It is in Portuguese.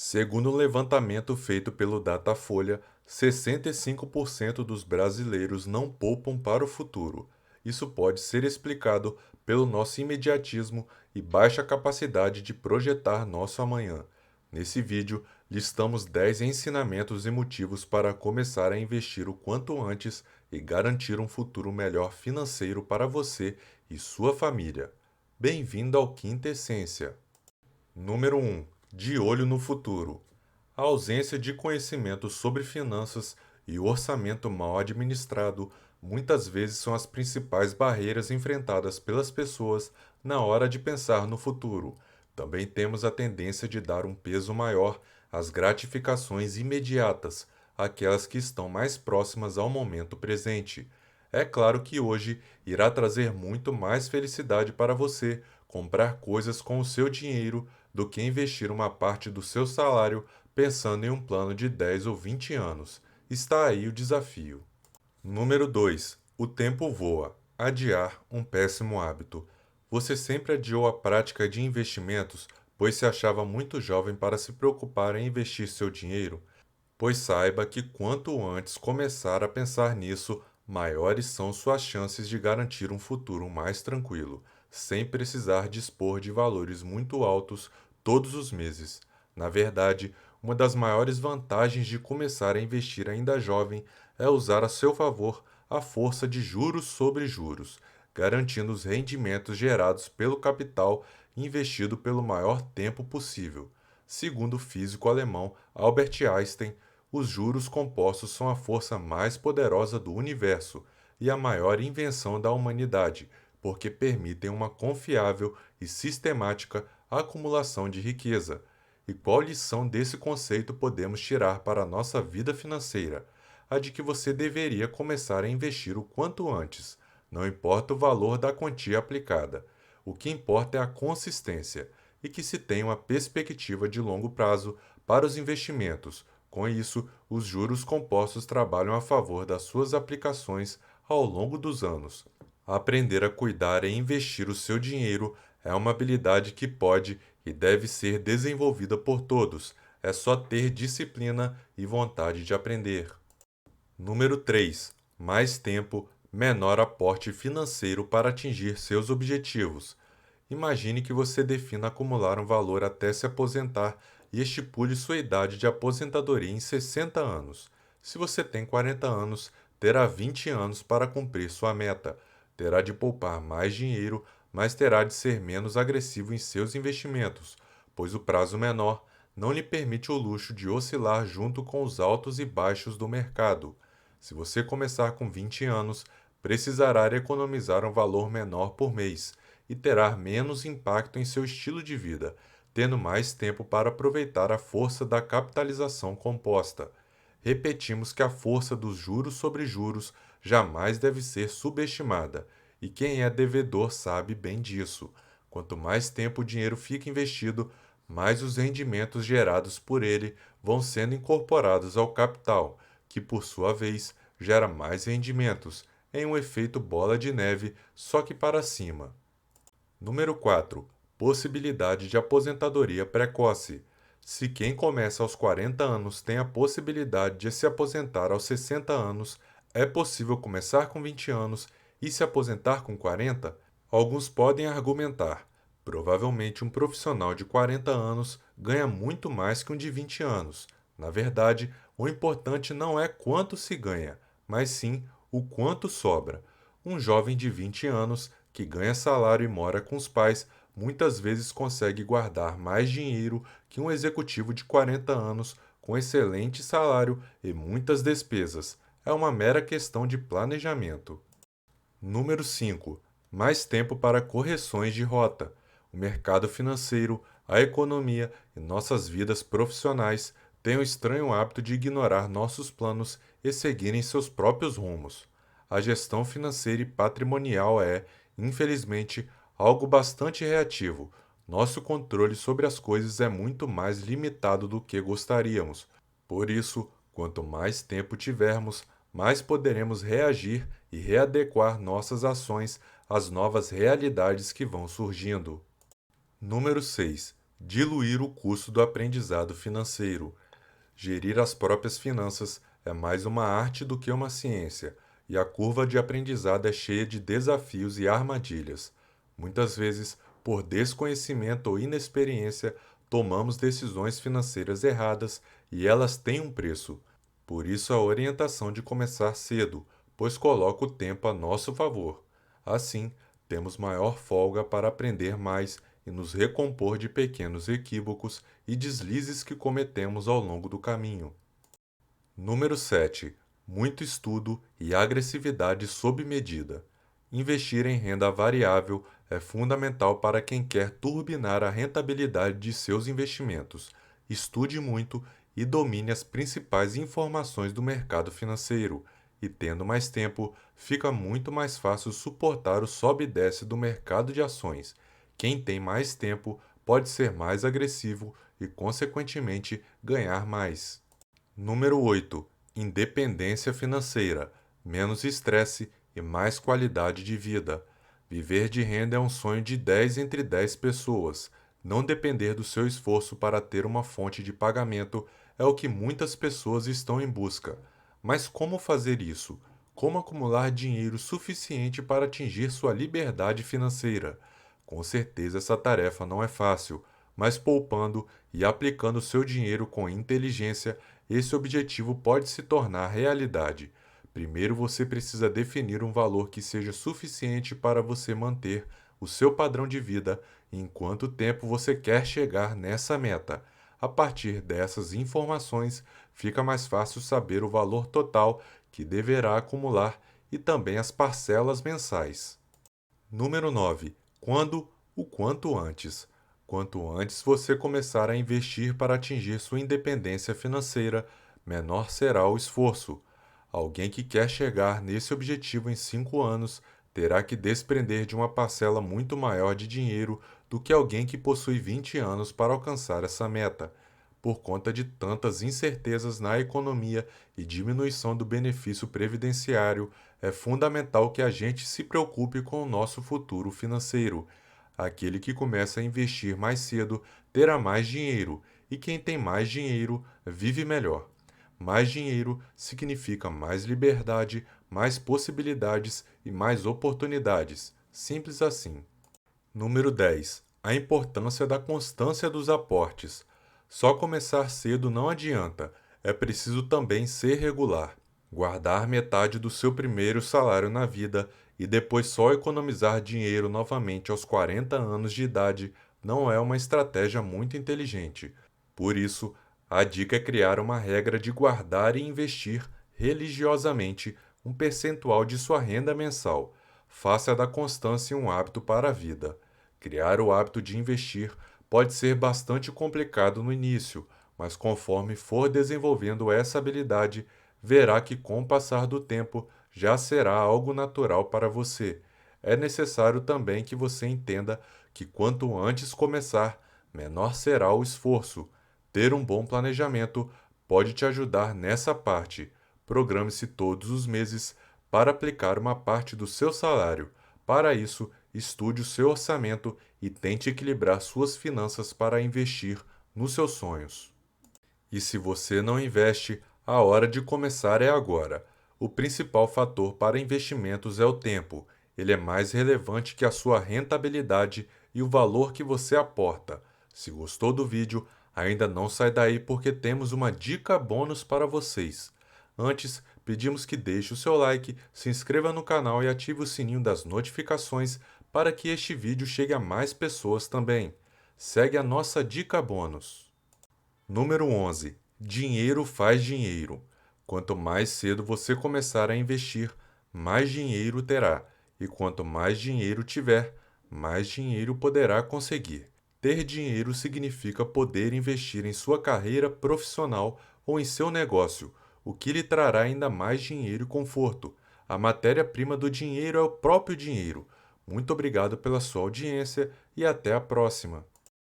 Segundo um levantamento feito pelo Datafolha, 65% dos brasileiros não poupam para o futuro. Isso pode ser explicado pelo nosso imediatismo e baixa capacidade de projetar nosso amanhã. Nesse vídeo, listamos 10 ensinamentos e motivos para começar a investir o quanto antes e garantir um futuro melhor financeiro para você e sua família. Bem-vindo ao Quinta Essência. Número 1. De olho no futuro. A ausência de conhecimento sobre finanças e o orçamento mal administrado muitas vezes são as principais barreiras enfrentadas pelas pessoas na hora de pensar no futuro. Também temos a tendência de dar um peso maior às gratificações imediatas, aquelas que estão mais próximas ao momento presente. É claro que hoje irá trazer muito mais felicidade para você comprar coisas com o seu dinheiro do que investir uma parte do seu salário pensando em um plano de 10 ou 20 anos. Está aí o desafio. Número 2. O tempo voa. Adiar um péssimo hábito. Você sempre adiou a prática de investimentos, pois se achava muito jovem para se preocupar em investir seu dinheiro? Pois saiba que quanto antes começar a pensar nisso, maiores são suas chances de garantir um futuro mais tranquilo, sem precisar dispor de valores muito altos todos os meses. Na verdade, uma das maiores vantagens de começar a investir ainda jovem é usar a seu favor a força de juros sobre juros, garantindo os rendimentos gerados pelo capital investido pelo maior tempo possível. Segundo o físico alemão Albert Einstein, os juros compostos são a força mais poderosa do universo e a maior invenção da humanidade, porque permitem uma confiável e sistemática acumulação de riqueza. E qual lição desse conceito podemos tirar para a nossa vida financeira? A de que você deveria começar a investir o quanto antes. Não importa o valor da quantia aplicada. O que importa é a consistência e que se tenha uma perspectiva de longo prazo para os investimentos. Com isso, os juros compostos trabalham a favor das suas aplicações ao longo dos anos. Aprender a cuidar e investir o seu dinheiro é uma habilidade que pode e deve ser desenvolvida por todos. É só ter disciplina e vontade de aprender. Número 3. Mais tempo, menor aporte financeiro para atingir seus objetivos. Imagine que você defina acumular um valor até se aposentar e estipule sua idade de aposentadoria em 60 anos. Se você tem 40 anos, terá 20 anos para cumprir sua meta. Terá de poupar mais dinheiro, mas terá de ser menos agressivo em seus investimentos, pois o prazo menor não lhe permite o luxo de oscilar junto com os altos e baixos do mercado. Se você começar com 20 anos, precisará economizar um valor menor por mês e terá menos impacto em seu estilo de vida, tendo mais tempo para aproveitar a força da capitalização composta. Repetimos que a força dos juros sobre juros jamais deve ser subestimada, e quem é devedor sabe bem disso. Quanto mais tempo o dinheiro fica investido, mais os rendimentos gerados por ele vão sendo incorporados ao capital, que por sua vez gera mais rendimentos, em um efeito bola de neve, só que para cima. Número 4. Possibilidade de aposentadoria precoce. Se quem começa aos 40 anos tem a possibilidade de se aposentar aos 60 anos, é possível começar com 20 anos e se aposentar com 40? Alguns podem argumentar. Provavelmente um profissional de 40 anos ganha muito mais que um de 20 anos. Na verdade, o importante não é quanto se ganha, mas sim o quanto sobra. Um jovem de 20 anos que ganha salário e mora com os pais muitas vezes consegue guardar mais dinheiro que um executivo de 40 anos com excelente salário e muitas despesas. É uma mera questão de planejamento. Número 5. Mais tempo para correções de rota. O mercado financeiro, a economia e nossas vidas profissionais têm o estranho hábito de ignorar nossos planos e seguirem seus próprios rumos. A gestão financeira e patrimonial é, infelizmente, algo bastante reativo. Nosso controle sobre as coisas é muito mais limitado do que gostaríamos. Por isso, quanto mais tempo tivermos, mais poderemos reagir e readequar nossas ações às novas realidades que vão surgindo. Número 6. Diluir o custo do aprendizado financeiro. Gerir as próprias finanças é mais uma arte do que uma ciência, e a curva de aprendizado é cheia de desafios e armadilhas. Muitas vezes, por desconhecimento ou inexperiência, tomamos decisões financeiras erradas e elas têm um preço. Por isso, a orientação de começar cedo, pois coloca o tempo a nosso favor. Assim, temos maior folga para aprender mais e nos recompor de pequenos equívocos e deslizes que cometemos ao longo do caminho. Número 7. Muito estudo e agressividade sob medida. Investir em renda variável é fundamental para quem quer turbinar a rentabilidade de seus investimentos. Estude muito e domine as principais informações do mercado financeiro. E tendo mais tempo, fica muito mais fácil suportar o sobe e desce do mercado de ações. Quem tem mais tempo pode ser mais agressivo e, consequentemente, ganhar mais. Número 8. Independência financeira. Menos estresse e mais qualidade de vida. Viver de renda é um sonho de 10 entre 10 pessoas. Não depender do seu esforço para ter uma fonte de pagamento é o que muitas pessoas estão em busca. Mas como fazer isso? Como acumular dinheiro suficiente para atingir sua liberdade financeira? Com certeza essa tarefa não é fácil, mas poupando e aplicando seu dinheiro com inteligência, esse objetivo pode se tornar realidade. Primeiro você precisa definir um valor que seja suficiente para você manter o seu padrão de vida e em quanto tempo você quer chegar nessa meta. A partir dessas informações, fica mais fácil saber o valor total que deverá acumular e também as parcelas mensais. Número 9. Quando? O quanto antes. Quanto antes você começar a investir para atingir sua independência financeira, menor será o esforço. Alguém que quer chegar nesse objetivo em 5 anos terá que desprender de uma parcela muito maior de dinheiro do que alguém que possui 20 anos para alcançar essa meta. Por conta de tantas incertezas na economia e diminuição do benefício previdenciário, é fundamental que a gente se preocupe com o nosso futuro financeiro. Aquele que começa a investir mais cedo terá mais dinheiro, e quem tem mais dinheiro vive melhor. Mais dinheiro significa mais liberdade, mais possibilidades e mais oportunidades. Simples assim. Número 10. A importância da constância dos aportes. Só começar cedo não adianta, é preciso também ser regular. Guardar metade do seu primeiro salário na vida e depois só economizar dinheiro novamente aos 40 anos de idade não é uma estratégia muito inteligente. Por isso, a dica é criar uma regra de guardar e investir religiosamente um percentual de sua renda mensal. Faça da constância um hábito para a vida. Criar o hábito de investir pode ser bastante complicado no início, mas conforme for desenvolvendo essa habilidade, verá que com o passar do tempo já será algo natural para você. É necessário também que você entenda que quanto antes começar, menor será o esforço. Ter um bom planejamento pode te ajudar nessa parte. Programe-se todos os meses para aplicar uma parte do seu salário. Para isso, estude o seu orçamento e tente equilibrar suas finanças para investir nos seus sonhos. E se você não investe, a hora de começar é agora. O principal fator para investimentos é o tempo. Ele é mais relevante que a sua rentabilidade e o valor que você aporta. Se gostou do vídeo, ainda não sai daí porque temos uma dica bônus para vocês. Antes, pedimos que deixe o seu like, se inscreva no canal e ative o sininho das notificações para que este vídeo chegue a mais pessoas também. Segue a nossa dica bônus. Número 11. Dinheiro faz dinheiro. Quanto mais cedo você começar a investir, mais dinheiro terá. E quanto mais dinheiro tiver, mais dinheiro poderá conseguir. Ter dinheiro significa poder investir em sua carreira profissional ou em seu negócio, o que lhe trará ainda mais dinheiro e conforto. A matéria-prima do dinheiro é o próprio dinheiro. Muito obrigado pela sua audiência e até a próxima.